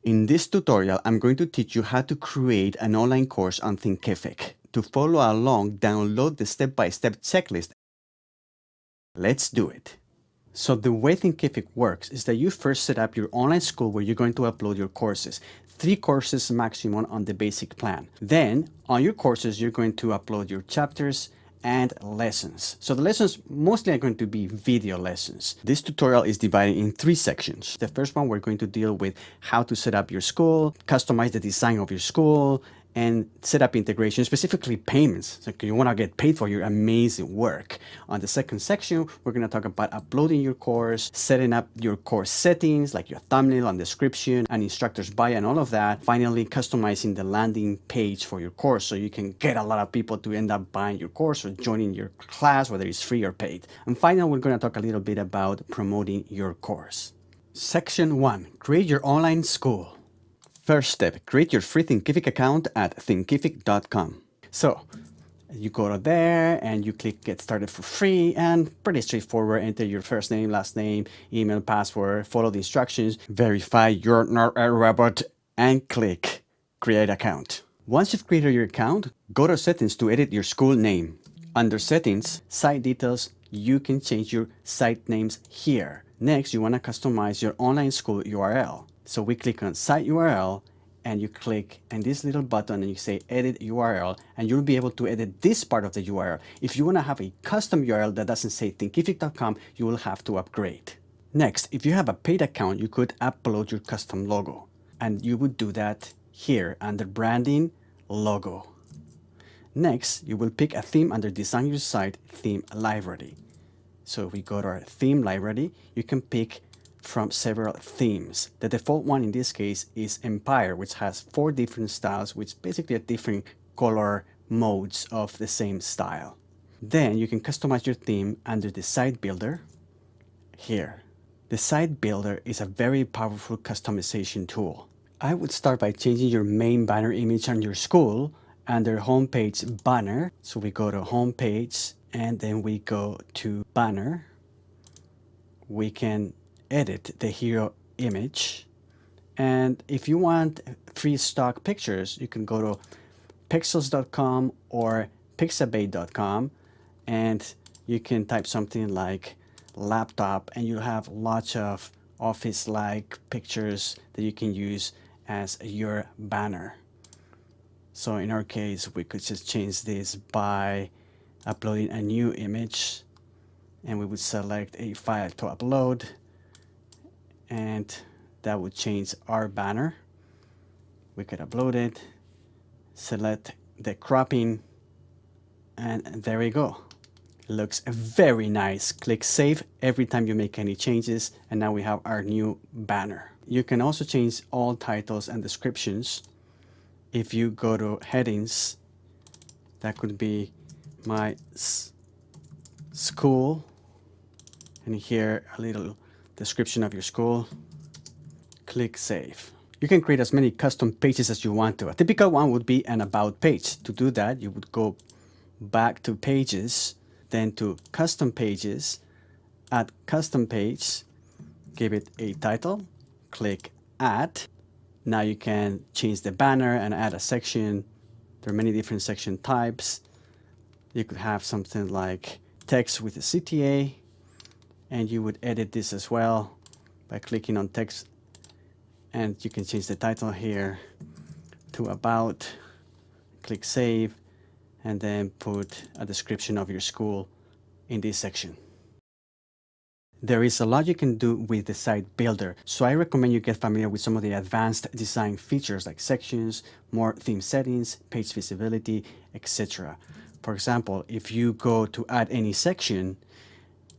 In this tutorial, I'm going to teach you how to create an online course on Thinkific. To follow along, download the step-by-step checklist. Let's do it. So the way Thinkific works is that you first set up your online school where you're going to upload your courses. 3 courses maximum on the basic plan. Then on your courses, you're going to upload your chapters and lessons. So the lessons mostly are going to be video lessons. This tutorial is divided in 3 sections. The first one, we're going to deal with how to set up your school, customize the design of your school, and set up integration, specifically payments. So you want to get paid for your amazing work. On the second section, we're going to talk about uploading your course, setting up your course settings, like your thumbnail and description and instructor's bio and all of that. Finally, customizing the landing page for your course so you can get a lot of people to end up buying your course or joining your class, whether it's free or paid. And finally, we're going to talk a little bit about promoting your course. Section 1, create your online school. First step, create your free Thinkific account at thinkific.com. So you go to there and you click get started for free, and pretty straightforward. Enter your first name, last name, email, password, follow the instructions, verify you're not a robot, and click create account. Once you've created your account, go to settings to edit your school name. Under settings, site details, you can change your site names here. Next, you want to customize your online school URL. So we click on site URL and you click on this little button and you say edit URL, and you'll be able to edit this part of the URL. If you want to have a custom URL that doesn't say thinkific.com, you will have to upgrade. Next, if you have a paid account, you could upload your custom logo, and you would do that here under branding, logo. Next, you will pick a theme under design your site, theme library. So if we go to our theme library, you can pick from several themes. The default one in this case is Empire, which has 4 different styles, which basically are different color modes of the same style. Then you can customize your theme under the site builder here. The site builder is a very powerful customization tool. I would start by changing your main banner image on your school under homepage banner. So we go to homepage and then we go to banner. We can edit the hero image, and if you want free stock pictures, you can go to pixels.com or pixabay.com and you can type something like laptop and you'll have lots of office-like pictures that you can use as your banner. So in our case, we could just change this by uploading a new image, and we would select a file to upload, and that would change our banner. We could upload it, select the cropping, and there we go. It looks very nice. Click save every time you make any changes, and now we have our new banner. You can also change all titles and descriptions. If you go to headings, that could be my school, and here a little description of your school. Click save. You can create as many custom pages as you want to. A typical one would be an about page. To do that, you would go back to pages, then to custom pages, add custom page, give it a title, click add. Now you can change the banner and add a section. There are many different section types. You could have something like text with a CTA, and you would edit this as well by clicking on text, and you can change the title here to about, click save, and then put a description of your school in this section. There is a lot you can do with the site builder, so I recommend you get familiar with some of the advanced design features like sections, more theme settings, page visibility, etc. For example, if you go to add any section,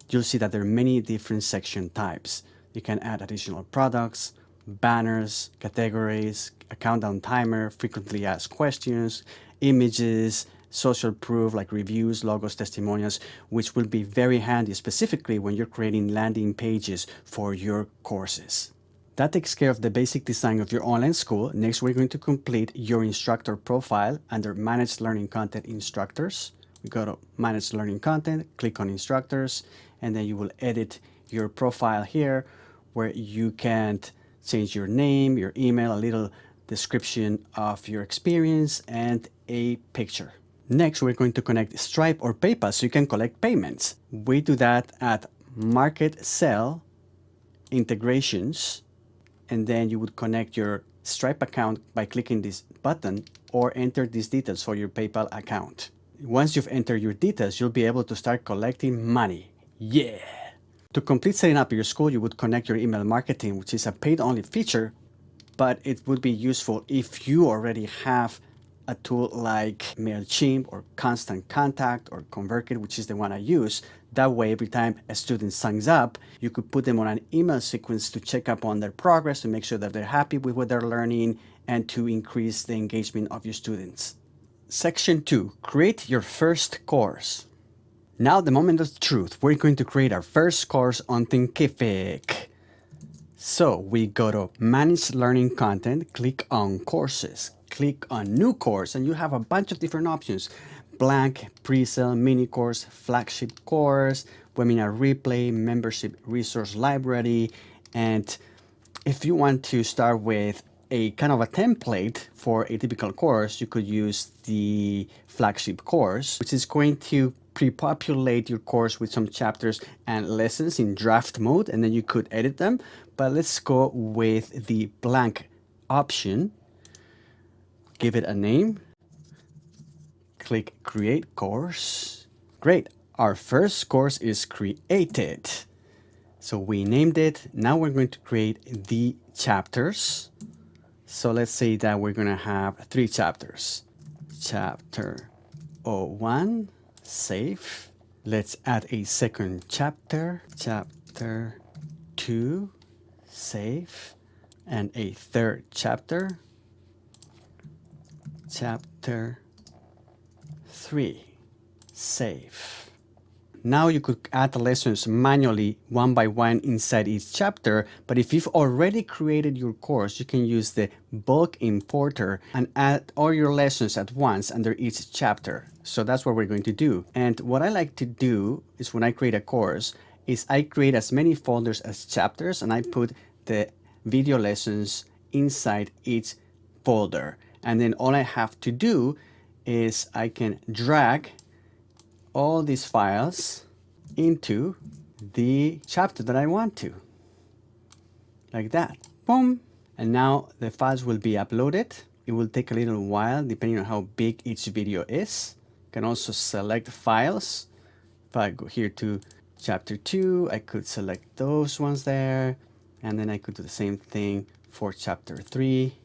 you'll see that there are many different section types. You can add additional products, banners, categories, a countdown timer, frequently asked questions, images, social proof like reviews, logos, testimonials, which will be very handy specifically when you're creating landing pages for your courses. That takes care of the basic design of your online school. Next, we're going to complete your instructor profile under Manage Learning Content Instructors. We go to Manage Learning Content, click on Instructors, and then you will edit your profile here where you can change your name, your email, a little description of your experience, and a picture. Next, we're going to connect Stripe or PayPal so you can collect payments. We do that at Market Sell Integrations, and then you would connect your Stripe account by clicking this button or enter these details for your PayPal account. Once you've entered your details, you'll be able to start collecting money. Yeah! To complete setting up your school, you would connect your email marketing, which is a paid-only feature, but it would be useful if you already have a tool like MailChimp or Constant Contact or ConvertKit, which is the one I use. That way, every time a student signs up, you could put them on an email sequence to check up on their progress, to make sure that they're happy with what they're learning, and to increase the engagement of your students. Section 2, create your first course. Now, the moment of truth. We're going to create our first course on Thinkific. So we go to Manage Learning Content, click on Courses, click on New Course, and you have a bunch of different options. Blank, Pre-sale, Mini Course, Flagship Course, Webinar Replay, Membership Resource Library. And if you want to start with a kind of a template for a typical course, you could use the Flagship Course, which is going to pre-populate your course with some chapters and lessons in draft mode, and then you could edit them. But let's go with the blank option. Give it a name. Click Create Course. Great. Our first course is created. So we named it. Now we're going to create the chapters. So let's say that we're going to have 3 chapters. Chapter 01, save. Let's add a second chapter. Chapter 2, save. And a third chapter. Chapter 3, save. Now you could add the lessons manually one by one inside each chapter, but if you've already created your course, you can use the bulk importer and add all your lessons at once under each chapter. So that's what we're going to do. And what I like to do is when I create a course, is I create as many folders as chapters, and I put the video lessons inside each folder. And then all I have to do is I can drag all these files into the chapter that I want to, like that. Boom. And now the files will be uploaded. It will take a little while depending on how big each video is. You can also select files. If I go here to chapter 2, I could select those ones there, and then I could do the same thing for chapter 3.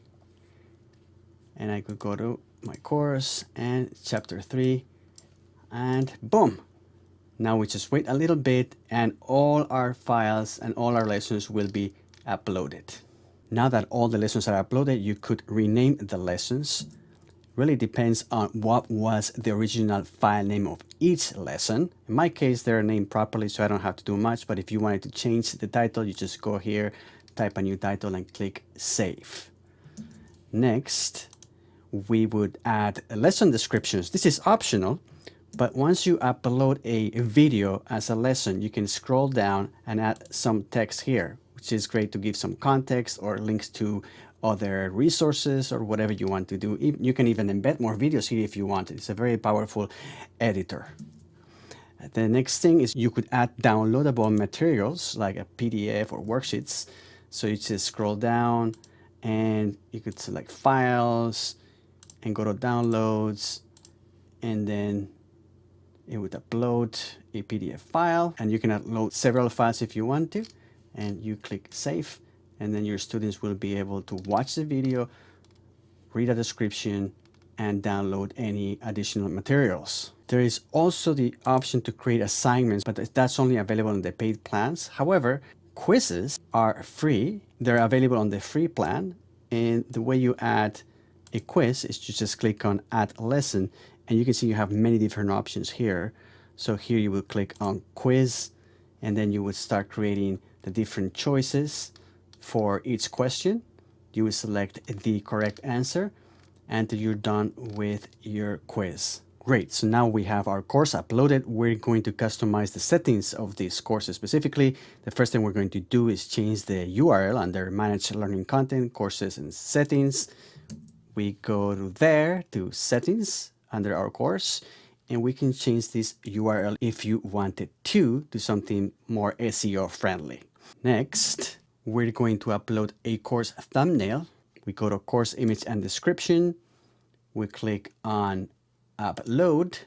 And I could go to my course and chapter 3, and boom. Now we just wait a little bit and all our files and all our lessons will be uploaded. Now that all the lessons are uploaded, you could rename the lessons. Really depends on what was the original file name of each lesson. In my case, they're named properly, so I don't have to do much, but if you wanted to change the title, you just go here, type a new title and click Save. Next, we would add lesson descriptions. This is optional, but once you upload a video as a lesson, you can scroll down and add some text here, which is great to give some context or links to other resources or whatever you want to do. You can even embed more videos here if you want. It's a very powerful editor. The next thing is you could add downloadable materials like a PDF or worksheets. So you just scroll down and you could select files and go to downloads, and then it would upload a PDF file, and you can upload several files if you want to, and you click save, and then your students will be able to watch the video, read a description, and download any additional materials. There is also the option to create assignments, but that's only available in the paid plans. However, quizzes are free. They're available on the free plan, and the way you add a quiz is to just click on add lesson, and you can see you have many different options here. So here you will click on quiz, and then you would start creating the different choices for each question. You will select the correct answer until you're done with your quiz. Great, so now we have our course uploaded. We're going to customize the settings of this course specifically. The first thing we're going to do is change the URL under Manage Learning Content, Courses and Settings. We go to there to Settings under our course, and we can change this URL if you wanted to do something more SEO friendly. Next, we're going to upload a course thumbnail. We go to Course Image and Description. We click on Upload.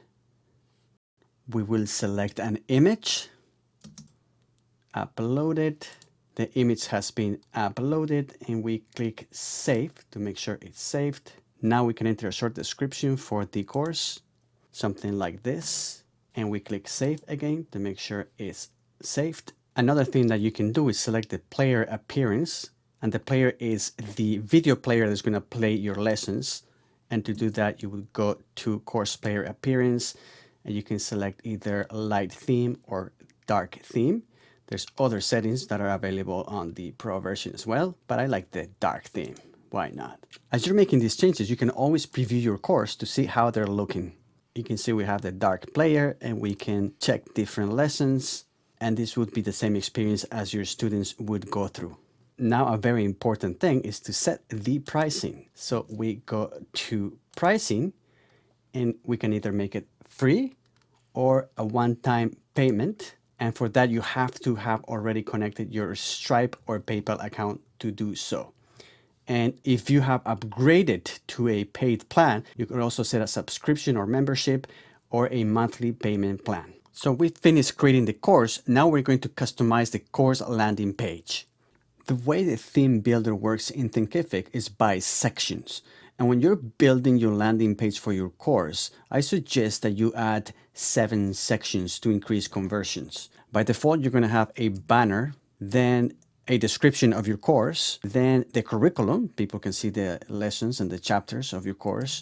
We will select an image, upload it. The image has been uploaded, and we click Save to make sure it's saved. Now we can enter a short description for the course, something like this, and we click Save again to make sure it's saved. Another thing that you can do is select the player appearance, and the player is the video player that's going to play your lessons. And to do that, you will go to Course Player Appearance, and you can select either light theme or dark theme. There's other settings that are available on the Pro version as well, but I like the dark theme. Why not? As you're making these changes, you can always preview your course to see how they're looking. You can see we have the dark player, and we can check different lessons, and this would be the same experience as your students would go through. Now, a very important thing is to set the pricing. So we go to pricing, and we can either make it free or a one-time payment. And for that, you have to have already connected your Stripe or PayPal account to do so. And if you have upgraded to a paid plan, you can also set a subscription or membership or a monthly payment plan. So we finished creating the course. Now we're going to customize the course landing page. The way the theme builder works in Thinkific is by sections. And when you're building your landing page for your course, I suggest that you add 7 sections to increase conversions. By default, you're going to have a banner, then a description of your course, then the curriculum. People can see the lessons and the chapters of your course.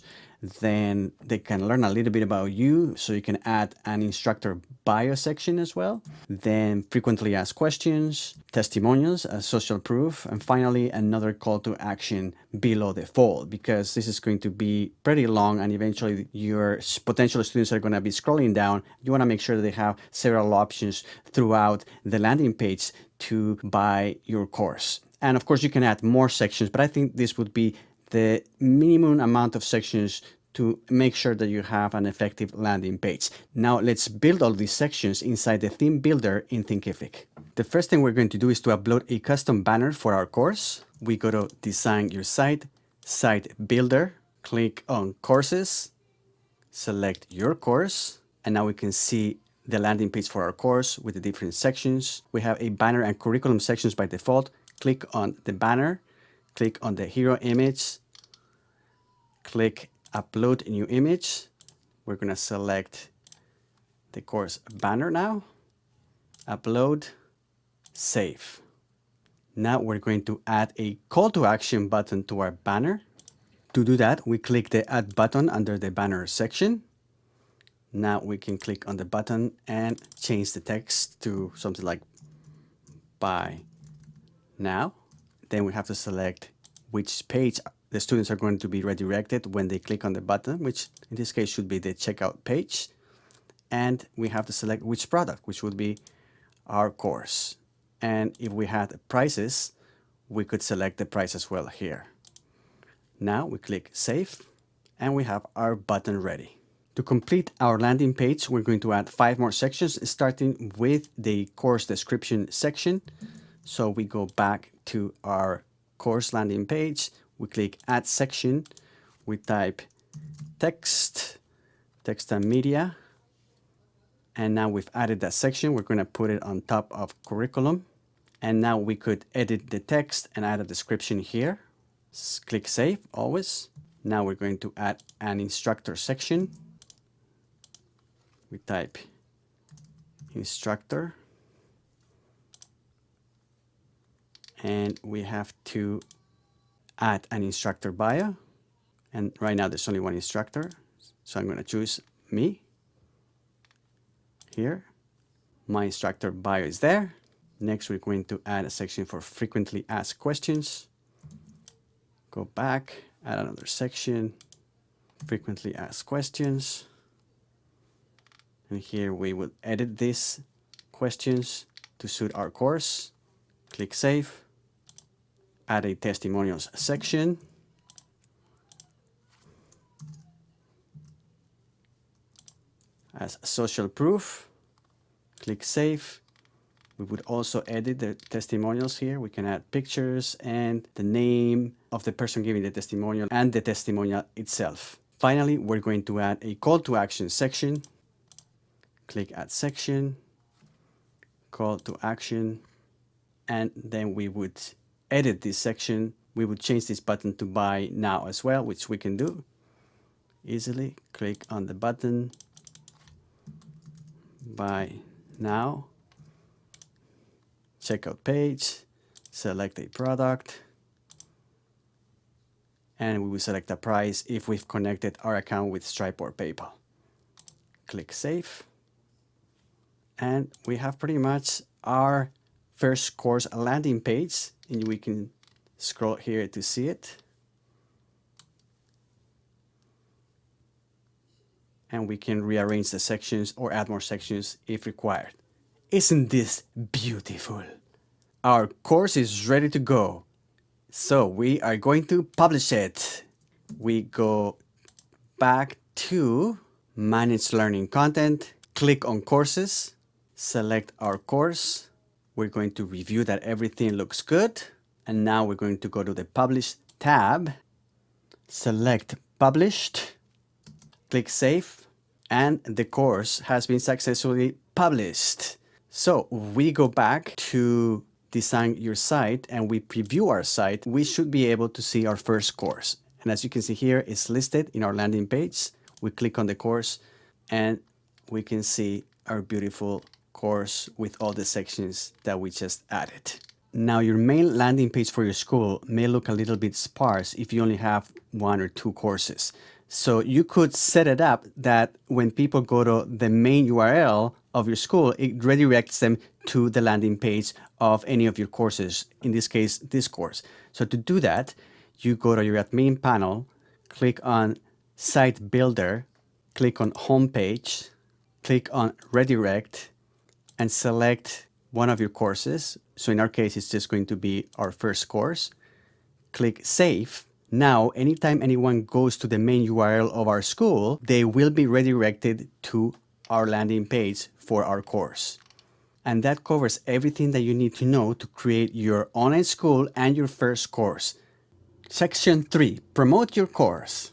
Then they can learn a little bit about you, so you can add an instructor bio section as well. Then frequently asked questions, testimonials, social proof, and finally another call to action below the fold, because this is going to be pretty long and eventually your potential students are going to be scrolling down. You want to make sure that they have several options throughout the landing page to buy your course. And of course you can add more sections, but I think this would be the minimum amount of sections to make sure that you have an effective landing page. Now let's build all these sections inside the theme builder in Thinkific. The first thing we're going to do is to upload a custom banner for our course. We go to Design Your Site, Site Builder, click on Courses, select your course, and now we can see the landing page for our course with the different sections. We have a banner and curriculum sections by default. Click on the banner, click on the hero image, click Upload a new image. We're going to select the course banner now, upload, save. Now we're going to add a call to action button to our banner. To do that, we click the Add button under the banner section. Now we can click on the button and change the text to something like buy now. Then we have to select which page the students are going to be redirected when they click on the button, which in this case should be the checkout page. And we have to select which product, which would be our course. And if we had prices, we could select the price as well here. Now we click Save, and we have our button ready. To complete our landing page, we're going to add 5 more sections, starting with the course description section. So we go back to our course landing page. We click Add Section. We type text, text and media. And now we've added that section. We're going to put it on top of curriculum. And now we could edit the text and add a description here. Click Save always. Now we're going to add an instructor section. We type instructor. And we have to add an instructor bio. And right now there's only one instructor. So I'm going to choose me. Here. My instructor bio is there. Next, we're going to add a section for frequently asked questions. Go back, add another section, frequently asked questions. And here we would edit these questions to suit our course. Click Save. Add a testimonials section. As social proof. Click Save. We would also edit the testimonials here. We can add pictures and the name of the person giving the testimonial and the testimonial itself. Finally, we're going to add a call to action section. Click Add Section, Call to Action, and then we would edit this section. We would change this button to Buy Now as well, which we can do easily. Click on the button, Buy Now. Checkout page, select a product, and we will select a price if we've connected our account with Stripe or PayPal. Click Save, and we have pretty much our first course landing page, and we can scroll here to see it. And we can rearrange the sections or add more sections if required. Isn't this beautiful? Our course is ready to go. So we are going to publish it. We go back to Manage Learning Content, click on Courses, select our course. We're going to review that everything looks good. And now we're going to go to the Publish tab, select Published, click Save, and the course has been successfully published. So we go back to design your site and we preview our site. We should be able to see our first course. And as you can see here, it's listed in our landing page. We click on the course and we can see our beautiful course with all the sections that we just added. Now your main landing page for your school may look a little bit sparse if you only have 1 or 2 courses. So you could set it up that when people go to the main URL of your school, it redirects them to the landing page of any of your courses, in this case, this course. So to do that, you go to your admin panel, click on Site Builder, click on Homepage, click on Redirect, and select one of your courses. So in our case, it's just going to be our first course. Click Save. Now, anytime anyone goes to the main URL of our school, they will be redirected to our landing page for our course. And that covers everything that you need to know to create your online school and your first course. Section 3, promote your course.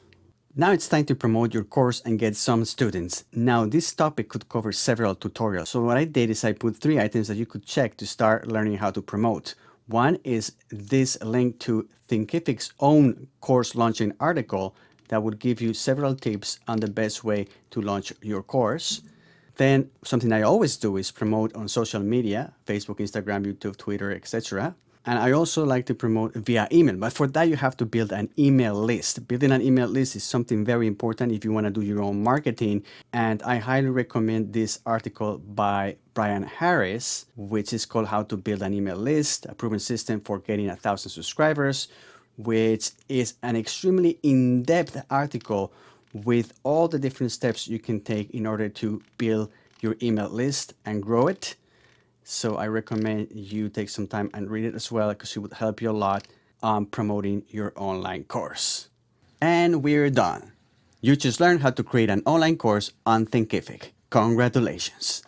Now it's time to promote your course and get some students. Now this topic could cover several tutorials. So what I did is I put 3 items that you could check to start learning how to promote. One is this link to Thinkific's own course launching article that would give you several tips on the best way to launch your course. Then something I always do is promote on social media, Facebook, Instagram, YouTube, Twitter, etc. And I also like to promote via email, but for that you have to build an email list. Building an email list is something very important if you want to do your own marketing. And I highly recommend this article by Brian Harris, which is called How to Build an Email List, a proven system for getting 1,000 subscribers, which is an extremely in-depth article with all the different steps you can take in order to build your email list and grow it. So I recommend you take some time and read it as well, because it would help you a lot on promoting your online course. And we're done. You just learned how to create an online course on Thinkific. Congratulations.